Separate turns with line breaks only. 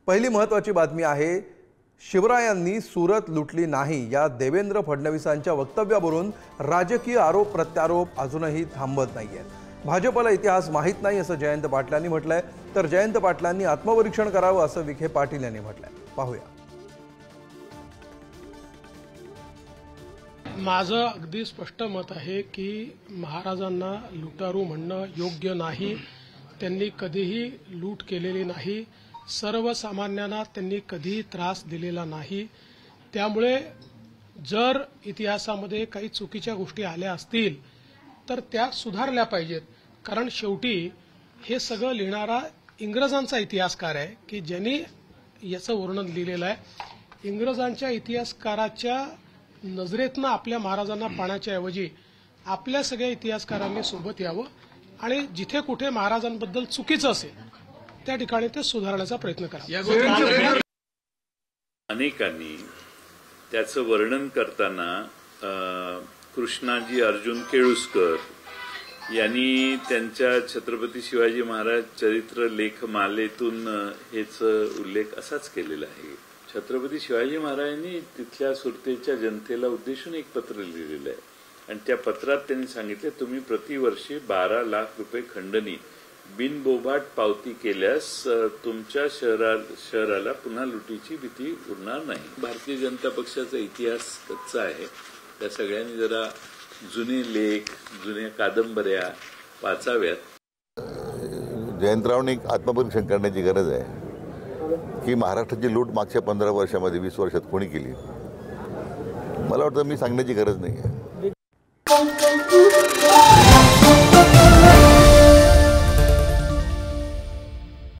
पहिली महत्त्वाची बातमी आहे, शिवरायांनी सुरत लुटली नाही या देवेंद्र फडणवीसांच्या वक्तव्यावरून राजकीय आरोप प्रत्यारोप अजूनही थांबत नाहीयेत। भाजपला इतिहास माहित नाही असं जयंत पाटलांनी म्हटलंय, तर जयंत पाटलांनी आत्मपरीक्षण करावं असं विखे पाटील यांनी म्हटलंय। पाहूया।
माझं अगदी स्पष्ट मत आहे की महाराजांना लुटारू म्हणणं योग्य नाही। त्यांनी कधीही लूट केलेली नाही, सर्वसामान्यांना त्यांनी कधीही त्रास दिलेला नाही। त्यामुळे जर इतिहासामध्ये काही चुकीच्या गोष्टी आल्या असतील तर त्या सुधारल्या पाहिजेत, कारण शेवटी हे सगळं लिहिणारा इंग्रजांचा इतिहासकार आहे की ज्यांनी याचं वर्णन लिहिलेलं आहे। इंग्रजांच्या इतिहासकाराच्या नजरेतनं आपल्या महाराजांना पाहण्याच्या ऐवजी आपल्या सगळ्या इतिहासकारांनी सोबत यावं आणि जिथे कुठे महाराजांबद्दल चुकीचं असेल त्या ठिकाणी ते सुधारण्याचा प्रयत्न करा।
अनेकांनी त्याचं वर्णन करताना कृष्णाजी अर्जुन केळुस्कर यांनी त्यांच्या छत्रपती शिवाजी महाराज चरित्र लेखमालेतून हेच उल्लेख असाच केलेला आहे। छत्रपती शिवाजी महाराजांनी तिथल्या सुरतेच्या जनतेला उद्देशून एक पत्र लिहिलेलं आहे आणि त्या पत्रात त्यांनी सांगितले, तुम्ही प्रतिवर्षी 12 लाख रुपये खंडणी बिनबोभाट पावती केल्यास तुमच्या शहराला पुन्हा लुटीची भीती उरणार नाही। भारतीय जनता पक्षाचा इतिहास कच्चा आहे, त्या सगळ्यांनी जरा जुने लेख जुन्या कादंबऱ्या वाचाव्यात।
जयंतरावने एक आत्मपरीक्षण करण्याची गरज आहे की महाराष्ट्राची लूट मागच्या 15 वर्षामध्ये 20 वर्षात कोणी केली। मला वाटतं मी सांगण्याची गरज नाही आहे।